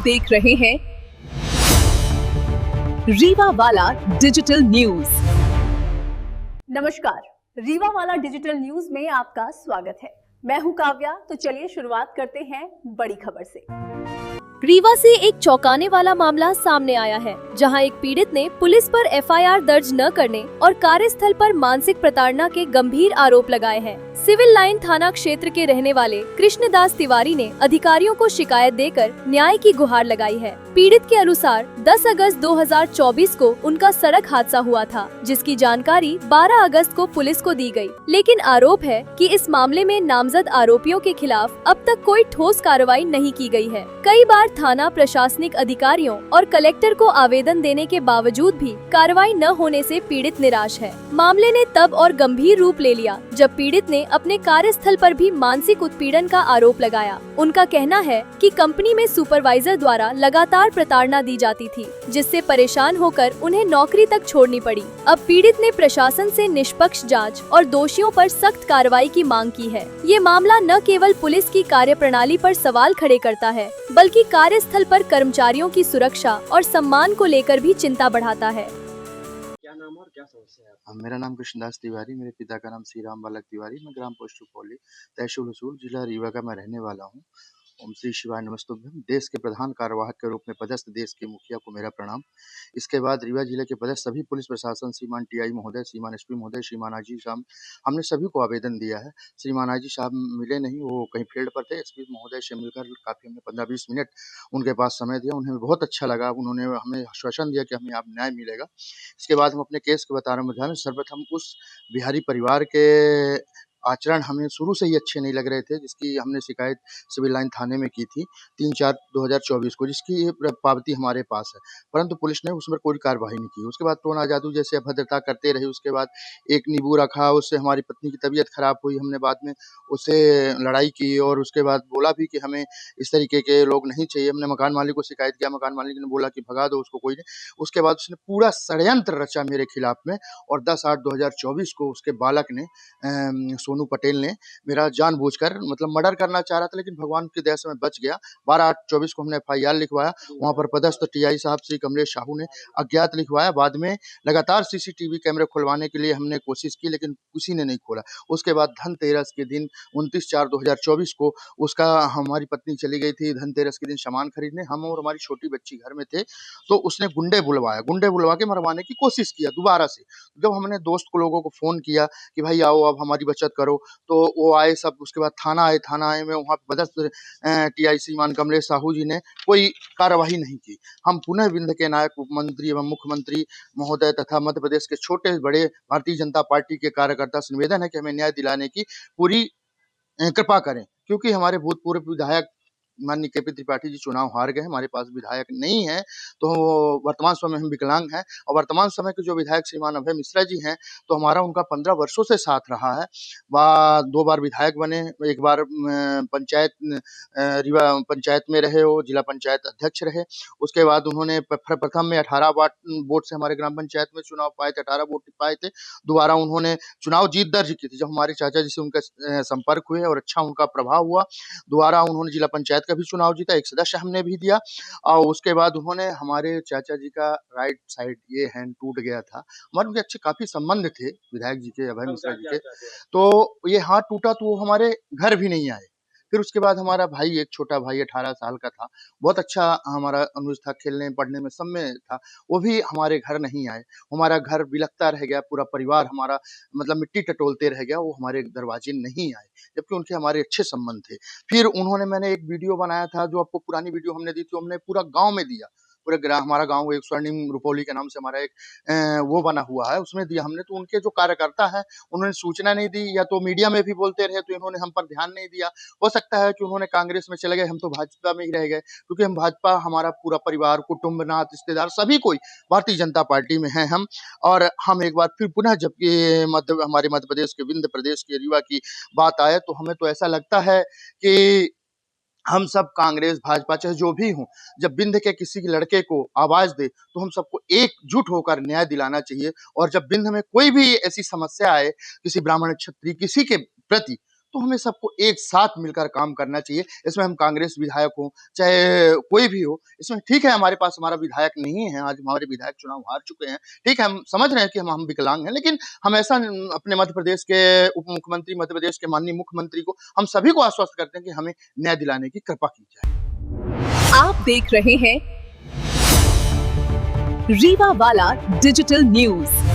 देख रहे हैं रीवा वाला डिजिटल न्यूज। नमस्कार, रीवा वाला डिजिटल न्यूज में आपका स्वागत है। मैं हूं काव्या। तो चलिए शुरुआत करते हैं बड़ी खबर से। रीवा से एक चौंकाने वाला मामला सामने आया है, जहां एक पीड़ित ने पुलिस पर एफआईआर दर्ज न करने और कार्यस्थल पर मानसिक प्रताड़ना के गंभीर आरोप लगाए हैं। सिविल लाइन थाना क्षेत्र के रहने वाले कृष्णदास तिवारी ने अधिकारियों को शिकायत देकर न्याय की गुहार लगाई है। पीड़ित के अनुसार 10 अगस्त 2024 को उनका सड़क हादसा हुआ था, जिसकी जानकारी 12 अगस्त को पुलिस को दी गई। लेकिन आरोप है कि इस मामले में नामजद आरोपियों के खिलाफ अब तक कोई ठोस कार्रवाई नहीं की गई है। कई बार थाना प्रशासनिक अधिकारियों और कलेक्टर को आवेदन देने के बावजूद भी कार्रवाई न होने से पीड़ित निराश है। मामले ने तब और गंभीर रूप ले लिया जब पीड़ित ने अपने कार्यस्थल पर भी मानसिक उत्पीड़न का आरोप लगाया। उनका कहना है कि कंपनी में सुपरवाइजर द्वारा लगातार प्रताड़ना दी जाती थी, जिससे परेशान होकर उन्हें नौकरी तक छोड़नी पड़ी। अब पीड़ित ने प्रशासन से निष्पक्ष जांच और दोषियों पर सख्त कार्रवाई की मांग की है। ये मामला न केवल पुलिस की कार्यप्रणाली पर सवाल खड़े करता है, बल्कि कार्यस्थल पर कर्मचारियों की सुरक्षा और सम्मान को लेकर भी चिंता बढ़ाता है। क्या नाम और क्या समस्या है आपका? मेरा नाम कृष्णदास तिवारी, मेरे पिता का नाम श्री राम बालक तिवारी। मैं ग्राम पोस्ट रुपौली, तहसील हसूर, जिला रीवा का मैं रहने वाला हूँ। ओम श्री शिवाय नमस्तुभ्यम। देश के प्रधान कार्यवाहक के रूप में पदस्थ देश के मुखिया को मेरा प्रणाम। इसके बाद रीवा जिले के पदस्थ सभी पुलिस प्रशासन, श्रीमान टीआई महोदय, श्रीमान एसपी महोदय, श्रीमान आईजी साहब, हमने सभी को आवेदन दिया है। श्रीमान आईजी साहब मिले नहीं, वो कहीं फील्ड पर थे। एसपी महोदय से मिलकर काफ़ी हमने 15-20 मिनट उनके पास समय दिया। उन्हें बहुत अच्छा लगा। उन्होंने हमें आश्वासन दिया कि हमें आप न्याय मिलेगा। इसके बाद हम अपने केस के बता रहे हैं। सर्वप्रथम उस बिहारी परिवार के आचरण हमें शुरू से ही अच्छे नहीं लग रहे थे, जिसकी हमने शिकायत सिविल लाइन थाने में की थी 3/4/2024 को, जिसकी पावती हमारे पास है, परंतु पुलिस ने उस पर कोई कार्रवाई नहीं की। उसके बाद टोना जादू जैसे अभद्रता करते रहे। उसके बाद एक नींबू रखा, उससे हमारी पत्नी की तबीयत खराब हुई। हमने बाद में उससे लड़ाई की और उसके बाद बोला भी कि हमें इस तरीके के लोग नहीं चाहिए। हमने मकान मालिक को शिकायत किया, मकान मालिक ने बोला कि भगा दो उसको, कोई नहीं। उसके बाद उसने पूरा षड्यंत्र रचा मेरे खिलाफ में, और 10/8/2024 को उसके बालक ने सोनू पटेल ने मेरा जानबूझकर मतलब मर्डर करना चाह रहा था, लेकिन भगवान की दया से मैं बच गया। 12/8/24 को हमने एफआईआर लिखवाया। वहां पर पदस्थ टीआई साहब श्री कमलेश साहू ने अज्ञात लिखवाया। बाद में लगातार सीसीटीवी कैमरे खुलवाने के लिए हमने कोशिश की, लेकिन किसी ने नहीं खोला। उसके बाद धनतेरस के दिन 29/4/2024 को उसका हमारी पत्नी चली गई थी धनतेरस के दिन सामान खरीदने। हम और हमारी छोटी बच्ची घर में थे, तो उसने गुंडे बुलवा के मरवाने की कोशिश किया दोबारा से। जब हमने दोस्त को लोगों को फोन किया कि भाई आओ, अब हमारी बचत करो, तो वो आए सब। उसके बाद थाना आए में वहाँ पदस्थ टीआई श्रीमान कमलेश साहू जी ने कोई कार्यवाही नहीं की। हम पुनः विंध्य के नायक उप मंत्री एवं मुख्यमंत्री महोदय तथा मध्य प्रदेश के छोटे बड़े भारतीय जनता पार्टी के कार्यकर्ता से निवेदन है कि हमें न्याय दिलाने की पूरी कृपा करें, क्योंकि हमारे भूतपूर्व विधायक माननीय केपी त्रिपाठी जी चुनाव हार गए। हमारे पास विधायक नहीं है, तो वर्तमान समय में हम विकलांग हैं। और वर्तमान समय के जो विधायक श्रीमान अभय मिश्रा जी हैं, तो हमारा उनका 15 वर्षों से साथ रहा है। 2 बार विधायक बने, एक बार रीवा पंचायत में रहे, वो जिला पंचायत अध्यक्ष रहे। उसके बाद उन्होंने प्रथम में 18 वोट से हमारे ग्राम पंचायत में चुनाव पाए थे, 18 वोट पाए थे। दोबारा उन्होंने चुनाव जीत दर्ज की थी, जब हमारे चाचा जी से उनका संपर्क हुए और अच्छा उनका प्रभाव हुआ। दोबारा उन्होंने जिला पंचायत का भी चुनाव जीता, एक सदस्य हमने भी दिया। और उसके बाद उन्होंने हमारे चाचा जी का राइट साइड ये हैंड टूट गया था। हमारे उनके अच्छे काफ़ी संबंध थे विधायक जी के, अभय मिश्रा जी के। तो ये हाथ टूटा तो वो हमारे घर भी नहीं आए। फिर उसके बाद हमारा भाई, एक छोटा भाई 18 साल का था, बहुत अच्छा हमारा अनुज था, खेलने पढ़ने में सब में था, वो भी हमारे घर नहीं आए। हमारा घर बिलखता रह गया, पूरा परिवार हमारा मतलब मिट्टी टटोलते रह गया, वो हमारे दरवाजे नहीं आए, जबकि उनके हमारे अच्छे संबंध थे। फिर मैंने एक वीडियो बनाया था, जो आपको पुरानी वीडियो हमने दी थी, हमने पूरा गाँव में दिया। पूरे हमारा गाँव एक स्वर्णिम रुपौली के नाम से हमारा एक वो बना हुआ है, उसमें दिया हमने। तो उनके जो कार्यकर्ता हैं, उन्होंने सूचना नहीं दी, या तो मीडिया में भी बोलते रहे, तो इन्होंने हम पर ध्यान नहीं दिया। हो सकता है कि उन्होंने कांग्रेस में चले गए, हम तो भाजपा में ही रह गए, क्योंकि हम भाजपा, हमारा पूरा परिवार, कुटुंब, नात, रिश्तेदार सभी कोई भारतीय जनता पार्टी में हैं हम। और हम एक बार फिर पुनः जब ये हमारे मध्य प्रदेश के विंध्य प्रदेश के रीवा की बात आए, तो हमें तो ऐसा लगता है कि हम सब कांग्रेस, भाजपा, चाहे जो भी हों, जब विंध्य के किसी लड़के को आवाज दे, तो हम सबको एकजुट होकर न्याय दिलाना चाहिए। और जब विंध्य में कोई भी ऐसी समस्या आए, किसी ब्राह्मण, क्षत्रिय, किसी के प्रति, तो हमें सबको एक साथ मिलकर काम करना चाहिए। इसमें हम कांग्रेस विधायक हो चाहे कोई भी हो, इसमें ठीक है हमारे पास हमारा विधायक नहीं है, आज हमारे विधायक चुनाव हार चुके हैं, ठीक है हम समझ रहे हैं कि हम विकलांग हैं, लेकिन हम ऐसा अपने मध्य प्रदेश के उप मुख्यमंत्री, मध्य प्रदेश के माननीय मुख्यमंत्री को हम सभी को आश्वस्त करते हैं कि हमें न्याय दिलाने की कृपा की जाए। आप देख रहे हैं रीवा वाला डिजिटल न्यूज।